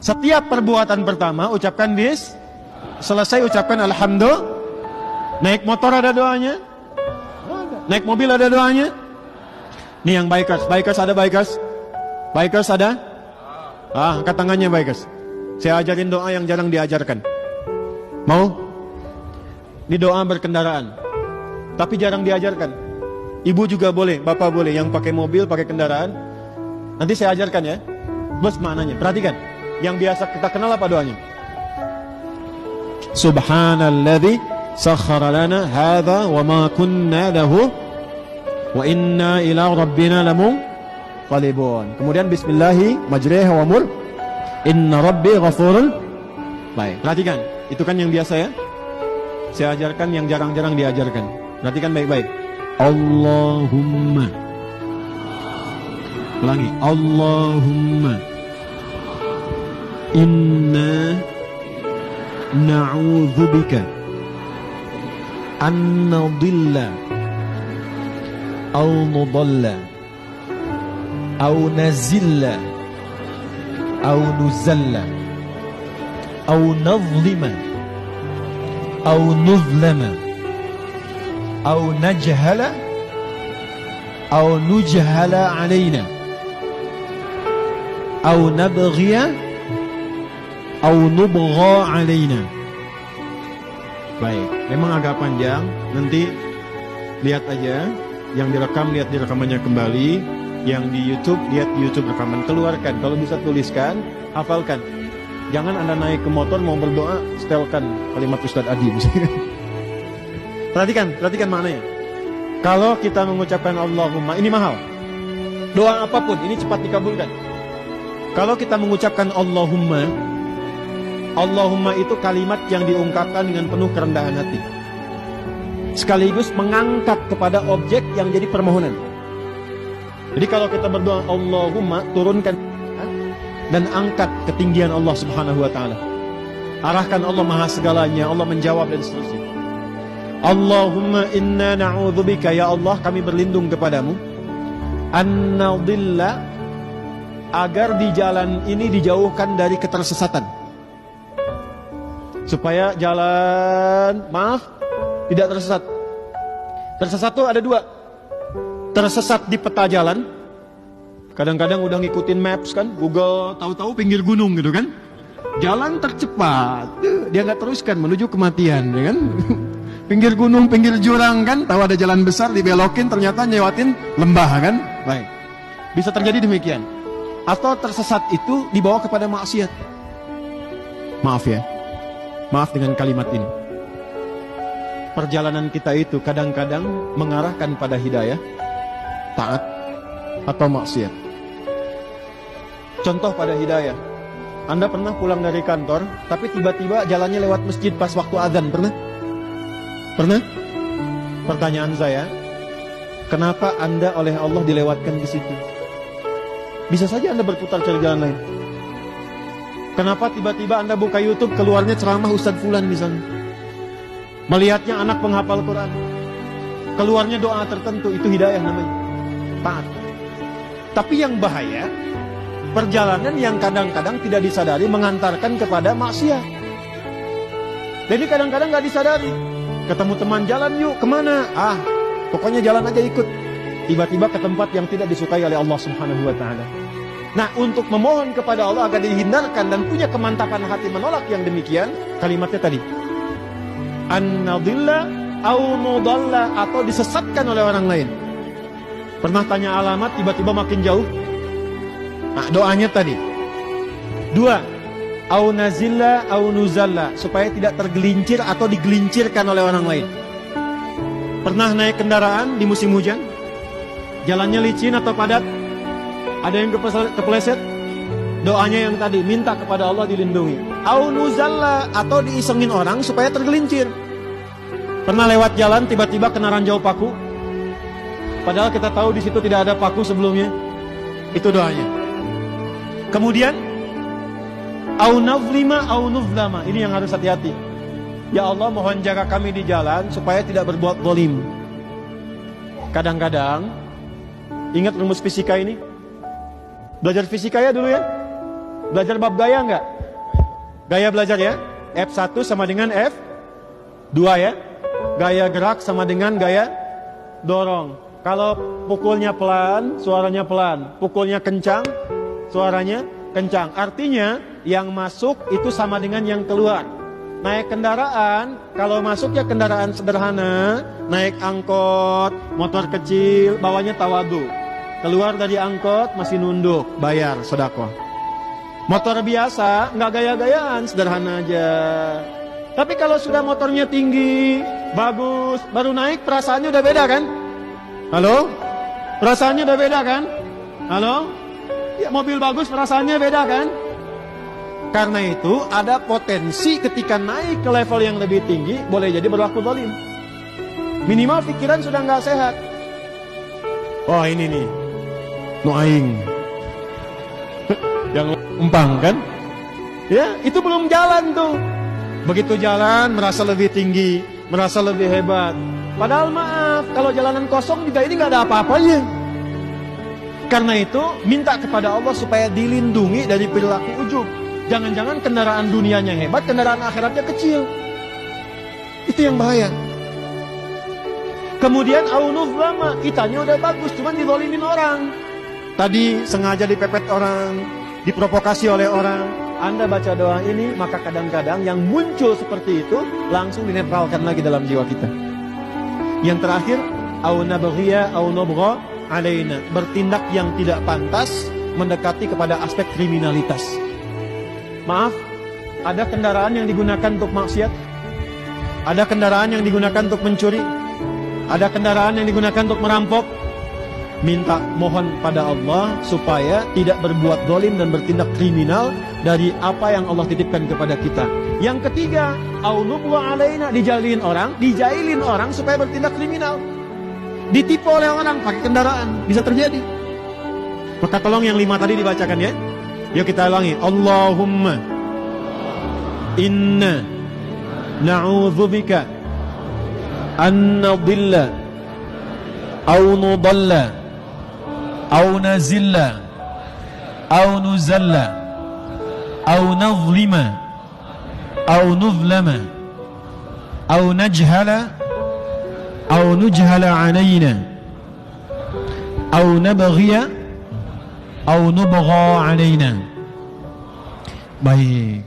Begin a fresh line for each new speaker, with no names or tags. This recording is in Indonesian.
Setiap perbuatan pertama ucapkan selesai ucapkan alhamdulillah. Naik motor ada doanya, naik mobil ada doanya. Nih yang bikers ada bikers ada. Angkat tangannya bikers. Saya ajarin doa yang jarang diajarkan. Mau? Ini doa berkendaraan, tapi jarang diajarkan. Ibu juga boleh, bapak boleh, yang pakai mobil, pakai kendaraan. Nanti saya ajarkan ya. Bos maknanya, perhatikan. Yang biasa kita kenal apa doanya? Subhanalladzi sakhkhara lana hadza wa ma kunna lahu wa inna ila rabbina lamunqalibun. Kemudian bismillahi majriha wa mur inna rabbi ghafurun. Baik, perhatikan. Itu kan yang biasa ya. Saya ajarkan yang jarang-jarang diajarkan. Perhatikan baik-baik. Allahumma. Ulangi. Allahumma inna na'udzubika an nadilla aw nudalla aw nazilla aw nuzalla aw nazlima aw nuzlama aw najhala aw nujhala alaina aw nabghiya au nubgha alaina. Baik, memang agak panjang. Nanti lihat aja yang direkam, lihat di rekamannya kembali. Yang di YouTube, lihat di YouTube rekaman, keluarkan. Kalau bisa tuliskan, hafalkan. Jangan Anda naik ke motor mau berdoa, setelkan kalimat Ustaz Adi. Perhatikan maknanya. Kalau kita mengucapkan Allahumma, ini mahal. Doa apapun ini cepat dikabulkan. Kalau kita mengucapkan Allahumma itu kalimat yang diungkapkan dengan penuh kerendahan hati, sekaligus mengangkat kepada objek yang jadi permohonan. Jadi kalau kita berdoa Allahumma, turunkan dan angkat ketinggian Allah Subhanahu wa taala. Arahkan Allah Maha segalanya, Allah menjawab dan seterusnya. Allahumma inna na'udzubika, ya Allah kami berlindung kepadamu, an nadilla, agar di jalan ini dijauhkan dari ketersesatan. Supaya jalan, tidak tersesat. Tersesat itu ada dua. Tersesat di peta jalan. Kadang-kadang udah ngikutin maps kan, Google, tahu-tahu pinggir gunung gitu kan. Jalan tercepat, dia nggak teruskan menuju kematian, ya kan. Pinggir gunung, pinggir jurang kan, tahu ada jalan besar dibelokin, ternyata nyewatin lembah kan. Baik, bisa terjadi demikian. Atau tersesat itu dibawa kepada maksiat. Maaf ya. Maaf dengan kalimat ini. Perjalanan kita itu kadang-kadang mengarahkan pada hidayah, taat, atau maksiat. Contoh pada hidayah. Anda pernah pulang dari kantor, tapi tiba-tiba jalannya lewat masjid pas waktu azan, pernah? Pernah? Pertanyaan saya, kenapa Anda oleh Allah dilewatkan ke situ? Bisa saja Anda berputar cari jalan lain. Kenapa tiba-tiba Anda buka YouTube, keluarnya ceramah Ustadz Fulan misalnya? Melihatnya anak penghafal Quran. Keluarnya doa tertentu, itu hidayah namanya. Taat. Tapi yang bahaya, perjalanan yang kadang-kadang tidak disadari mengantarkan kepada maksiat. Jadi kadang-kadang gak disadari. Ketemu teman, jalan yuk, kemana? Pokoknya jalan aja ikut. Tiba-tiba ke tempat yang tidak disukai oleh Allah Subhanahu wa ta'ala. Nah, untuk memohon kepada Allah agar dihindarkan dan punya kemantapan hati menolak yang demikian, kalimatnya tadi. An-nadilla au mudalla, atau disesatkan oleh orang lain. Pernah tanya alamat, tiba-tiba makin jauh. Nah, doanya tadi. 2. Au nazilla au nuzalla, supaya tidak tergelincir atau digelincirkan oleh orang lain. Pernah naik kendaraan di musim hujan? Jalannya licin atau padat? Ada yang kepleset? Doanya yang tadi, minta kepada Allah dilindungi. Au nuzalla, atau diisengin orang supaya tergelincir. Pernah lewat jalan tiba-tiba kena ranjau paku, padahal kita tahu di situ tidak ada paku sebelumnya. Itu doanya. Kemudian au nazlima au nuzlama, ini yang harus hati-hati. Ya Allah, mohon jaga kami di jalan supaya tidak berbuat zalim. Kadang-kadang ingat rumus fisika ini. Belajar fisika ya dulu ya. Belajar bab gaya nggak? Gaya belajar ya. F1 sama dengan F2 ya. Gaya gerak sama dengan gaya dorong. Kalau pukulnya pelan, suaranya pelan. Pukulnya kencang, suaranya kencang. Artinya yang masuk itu sama dengan yang keluar. Naik kendaraan, kalau masuk ya kendaraan sederhana, naik angkot, motor kecil, bawanya tawadu. Keluar dari angkot masih nunduk, bayar sedekah. Motor biasa, nggak gaya-gayaan, sederhana aja. Tapi kalau sudah motornya tinggi, bagus, baru naik perasaannya udah beda kan? Halo? Perasaannya udah beda kan? Halo? Ya, mobil bagus perasaannya beda kan? Karena itu ada potensi ketika naik ke level yang lebih tinggi, boleh jadi berlaku zalim. Minimal pikiran sudah nggak sehat. Oh ini nih, nu aing. Yang empang kan? Ya, itu belum jalan tuh. Begitu jalan, merasa lebih tinggi, merasa lebih hebat. Padahal maaf, kalau jalanan kosong juga ini nggak ada apa-apanya. Karena itu, minta kepada Allah supaya dilindungi dari perilaku ujub. Jangan-jangan kendaraan dunianya hebat, kendaraan akhiratnya kecil. Itu yang bahaya. Kemudian aunuf lama, kitanya udah bagus, cuman dizalimin orang. Tadi sengaja dipepet orang, diprovokasi oleh orang. Anda baca doa ini, maka kadang-kadang yang muncul seperti itu langsung dinetralkan lagi dalam jiwa kita. Yang terakhir, au nabghiya au nabgha alaina, bertindak yang tidak pantas, mendekati kepada aspek kriminalitas. Maaf, ada kendaraan yang digunakan untuk maksiat, ada kendaraan yang digunakan untuk mencuri, ada kendaraan yang digunakan untuk merampok. Minta mohon pada Allah supaya tidak berbuat zalim dan bertindak kriminal dari apa yang Allah titipkan kepada kita. Yang ketiga, aunublu alaina, dijailin orang supaya bertindak kriminal. Ditipu oleh orang pakai kendaraan, bisa terjadi. Maka tolong yang 5 tadi dibacakan ya. Yuk kita ulangi. Allahumma inna na'udzubika an nadilla au nudalla au nazilla au nuzalla au nazlima au nuzlama au najhala au nujhala alaina au nabghiya au nubgha alaina. Baik.